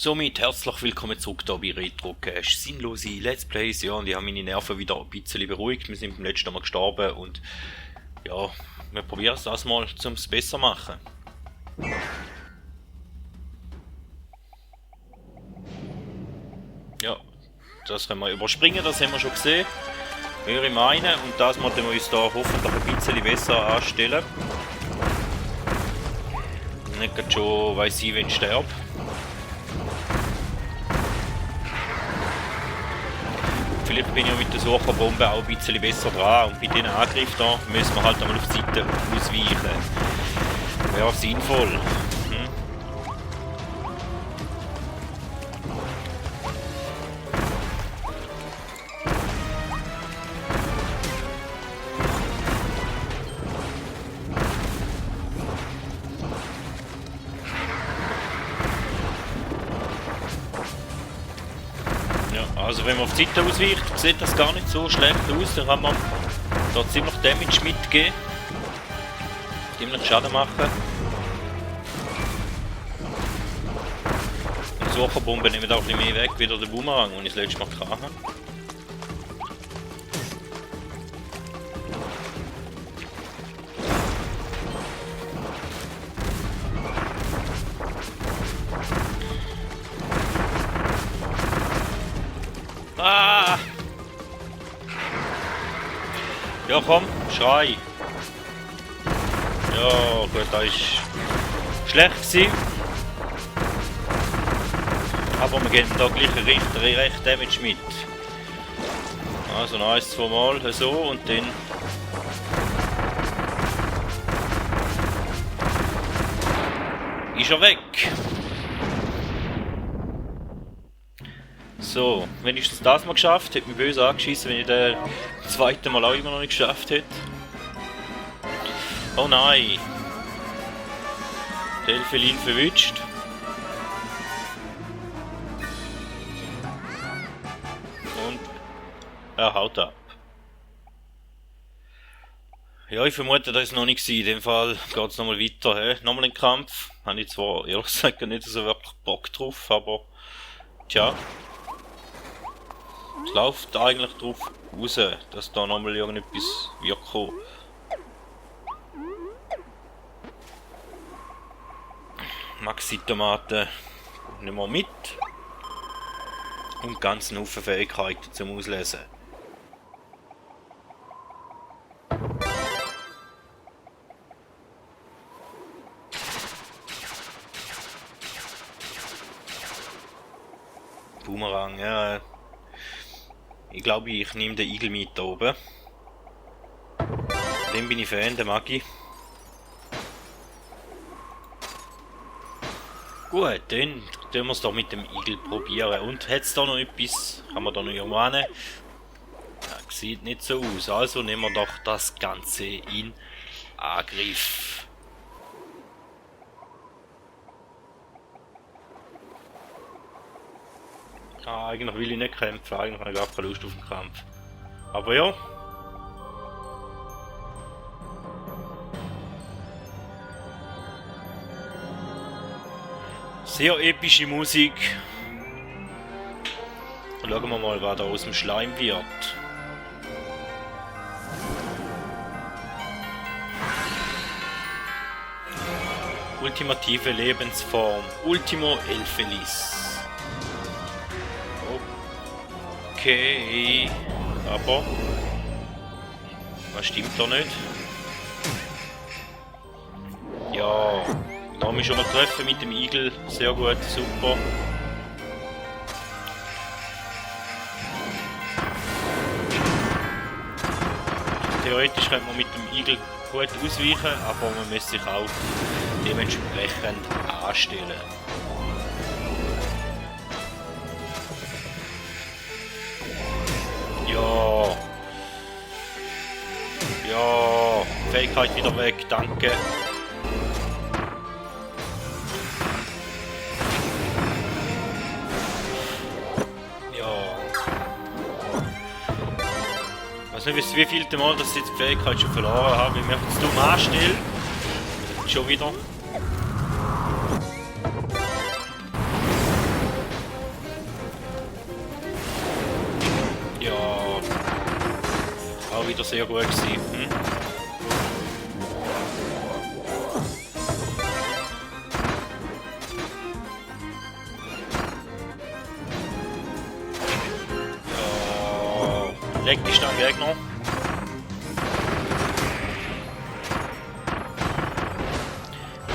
Somit herzlich willkommen zurück hier bei RetroCache. Sinnlose Let's Plays, ja, und ich habe meine Nerven wieder ein bisschen beruhigt. Wir sind beim letzten Mal gestorben und ja, wir probieren es das mal, um es besser zu machen. Ja, das können wir überspringen, das haben wir schon gesehen. Höre ich meine, und das mal wir uns da hoffentlich ein bisschen besser anstellen. Nicht gerade schon weiss ich, wenn ich sterbe. Vielleicht bin ich mit der Sucherbombe auch ein bisschen besser dran und bei diesen Angriffen da müssen wir halt einmal auf die Seite ausweichen. Wäre sinnvoll. Also wenn man auf die Seite ausweicht, sieht das gar nicht so schlecht aus. Dann kann man da ziemlich Damage mitgeben. Ziemlich Schaden machen. Und Sucherbomben nehmen auch ein bisschen mehr weg, wieder der Boomerang, den ich das letzte Mal hatte. Ah! Ja komm, schrei! Ja gut, das ist schlecht gewesen. Aber wir geben da gleich recht Damage mit. Also noch 1, 2 Mal so und dann... ist er weg! So, wenigstens das mal geschafft. Hätte mich böse angeschissen, wenn ich das zweite Mal auch immer noch nicht geschafft hätte. Oh nein! Der Elfelin verwünscht. Und er haut ab. Ja, ich vermute, das ist noch nicht gewesen. In dem Fall geht es nochmal weiter. Nochmal ein Kampf. Habe ich zwar ehrlich gesagt nicht so wirklich Bock drauf, aber tja. Es läuft eigentlich darauf raus, dass da nochmal irgendetwas wird kommen. Maxi-Tomaten nehmen wir mit. Und ganz Haufen Fähigkeiten zum Auslesen. Boomerang, ja. Ich glaube, ich nehme den Igel mit da oben. Den bin ich Fan, den mag ich. Gut, dann tun wir es doch mit dem Igel probieren. Und hat es da noch etwas? Kann man da noch irgendwo hin? Ja, sieht nicht so aus. Also nehmen wir doch das Ganze in Angriff. Ah, eigentlich will ich nicht kämpfen, eigentlich habe ich gar keine Lust auf den Kampf. Aber ja. Sehr epische Musik. Schauen wir mal, was da aus dem Schleim wird. Ultimative Lebensform. Ultimo Elfelis. Okay, aber was stimmt da nicht? Ja, da haben wir schon mal getroffen mit dem Igel, sehr gut, super. Theoretisch könnte man mit dem Igel gut ausweichen, aber man muss sich auch dementsprechend anstellen. Ja. Ja. Fähigkeit wieder weg, danke. Ja. Ich weiß nicht, wie vielte Mal, dass ich jetzt die Fähigkeit schon verloren habe. Wenn ich mich jetzt dumm anstelle. Schon wieder. auch wieder sehr gut gewesen. Hm? Ja, leg dich dann Gegner.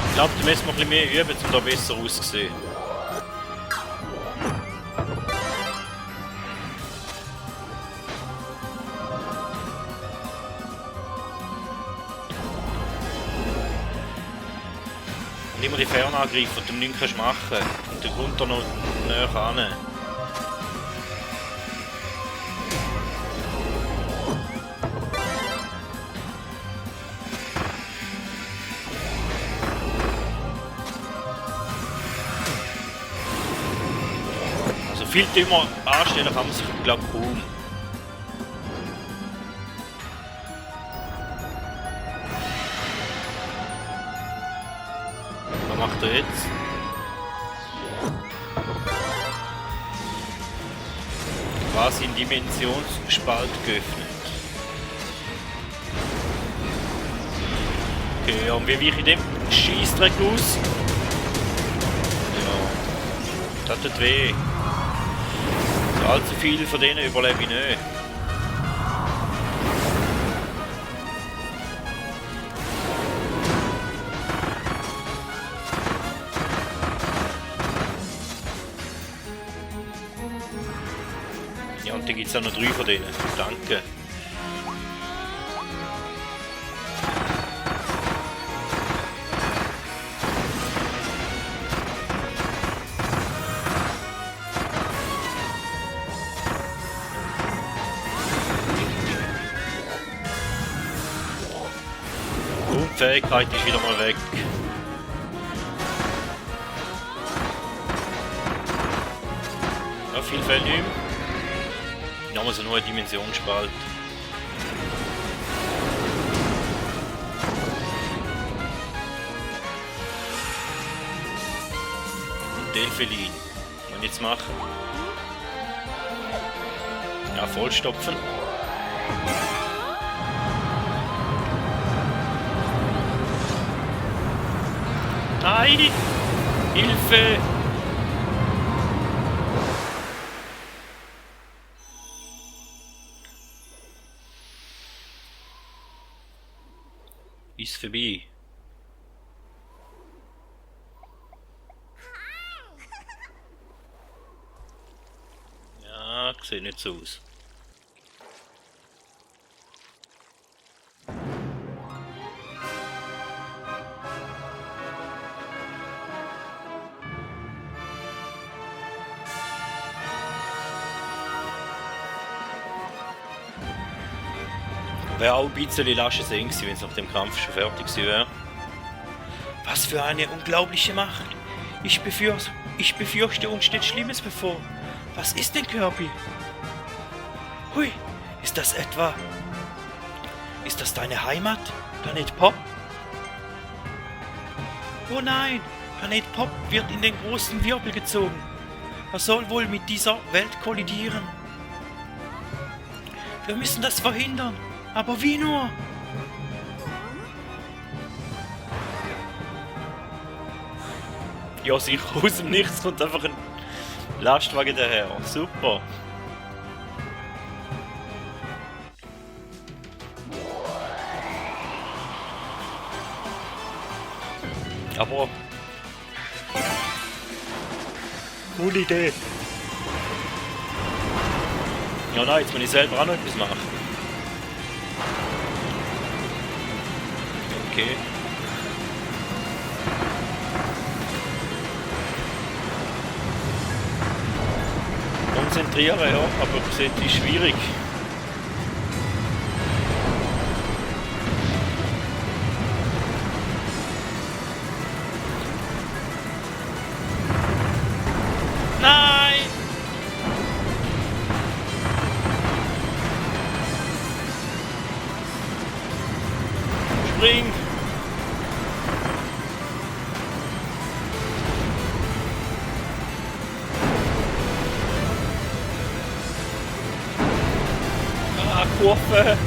Ich glaube, da müssen wir ein bisschen mehr üben, um da besser auszusehen. Und immer die Fernangriffe, die du nichts kannst machen. Und dann kommt er noch näher ran. Viel dümmer anstellen kann man sich, glaube ich, kaum. Was macht er jetzt? Quasi einen Dimensionsspalt geöffnet. Okay, und wie weiche ich dem Scheissdreck aus? Ja, das tut weh. Allzu viel von denen überlebe ich nicht. Ja, und dann gibt es auch noch 3 von denen. Danke. Die Fähigkeit ist wieder mal weg. Ja, viel fehlt nicht mehr. Dann haben wir so nur eine Dimensionsspalt. Und Delphelin. Was jetzt machen? Ja, vollstopfen. Nein! Hilfe! Ist vorbei. Ja, sieht nicht so aus. Wäre auch ein bisschen lasche sehen gewesen, wenn es nach dem Kampf schon fertig gewesen wäre. Was für eine unglaubliche Macht! Ich befürchte, uns steht Schlimmes bevor. Was ist denn, Kirby? Hui, ist das etwa... Ist das deine Heimat, Planet Pop? Oh nein, Planet Pop wird in den großen Wirbel gezogen. Was soll wohl mit dieser Welt kollidieren? Wir müssen das verhindern. Aber wie nur? Ja, sicher, aus dem Nichts kommt einfach ein Lastwagen daher. Super. Aber... Coole Idee. Ja nein, jetzt muss ich selber auch noch etwas machen. Okay. Konzentrieren, ja, aber das ist schwierig. Nein! Spring! Kurve.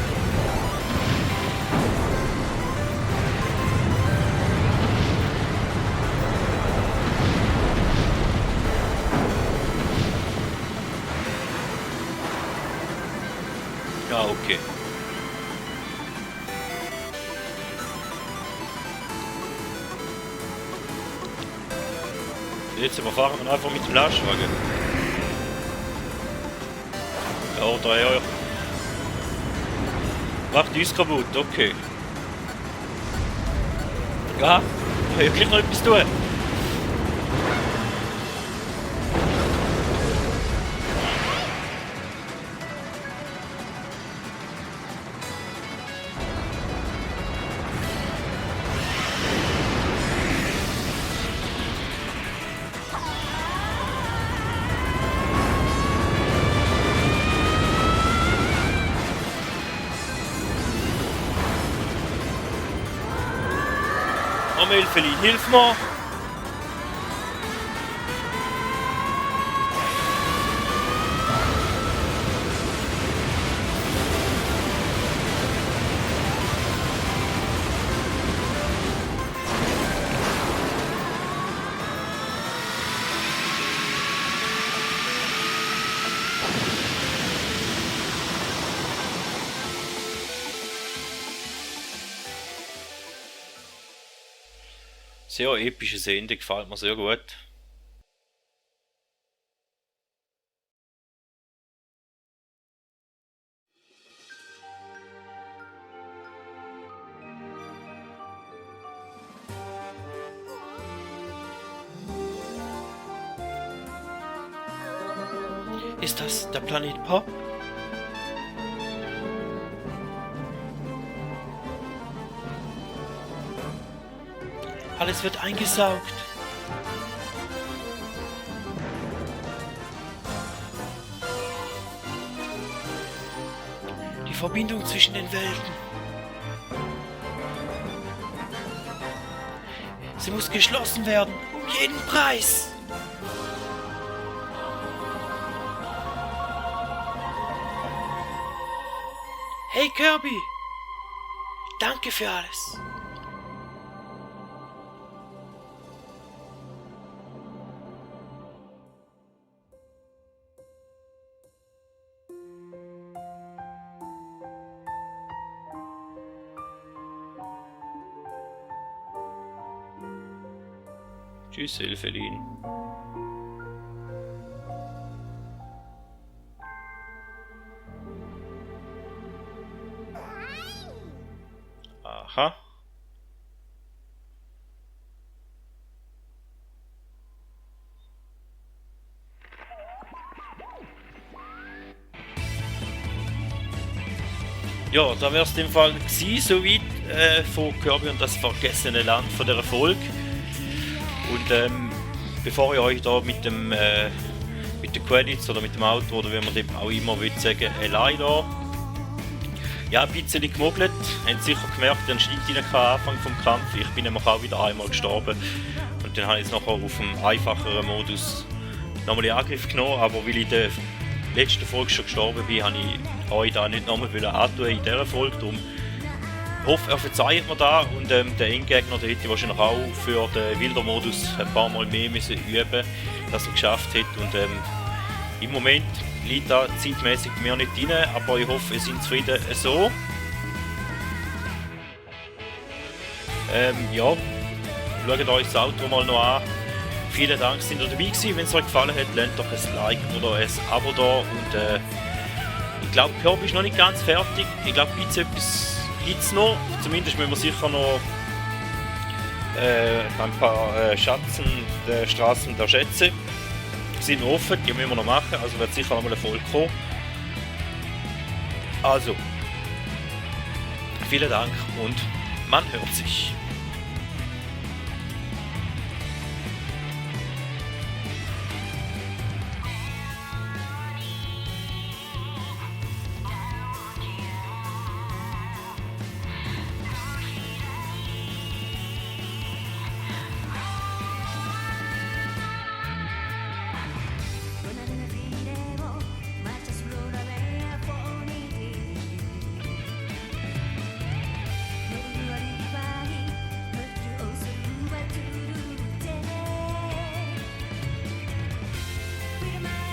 Ah, okay. Jetzt überfahren wir einfach mit dem Lastwagen. Ja, oder ja. Macht uns kaputt, okay. Ja, ich will gleich noch etwas tun. Hilfeli, hilf mir! Sehr episches Ende, gefällt mir sehr gut. Ist das der Planet Pop? Alles wird eingesaugt. Die Verbindung zwischen den Welten. Sie muss geschlossen werden, um jeden Preis. Hey Kirby, danke für alles. Tschüss, Elfelin. Aha. Ja, da wäre es in dem Fall gewesen, soweit von Kirby und das vergessene Land von der Folge. Und bevor ich euch da mit den Credits oder mit dem Auto oder wie man dem auch immer will sagen, allein da. Ja, ein bisschen gemogelt. Habt sicher gemerkt, dann stimmt ihnen kein Anfang vom Kampf. Ich bin nämlich auch wieder einmal gestorben. Und dann habe ich jetzt nachher auf dem einfacheren Modus nochmal in Angriff genommen. Aber weil ich in der letzten Folge schon gestorben bin, habe ich euch da nicht nochmal antun in dieser Folge. Darum hoffe, er verzeiht mir da. Und der Endgegner, der hätte wahrscheinlich auch für den Wilder-Modus ein paar Mal mehr müssen üben, dass er geschafft hat. Und im Moment liegt da zeitmäßig mir nicht rein, aber ich hoffe, ihr seid zufrieden so. Ja, schaut euch das Auto mal noch an. Vielen Dank, dass ihr dabei gewesen. Wenn es euch gefallen hat, lasst doch ein Like oder ein Abo da. Und ich glaube, Kirby ist noch nicht ganz fertig. Ich glaube, etwas gibt es noch. Zumindest müssen wir sicher noch ein paar Straßen der Schätze sind offen, die müssen wir noch machen, also wird sicher noch mal eine Folge kommen. Also, vielen Dank und man hört sich. Freedom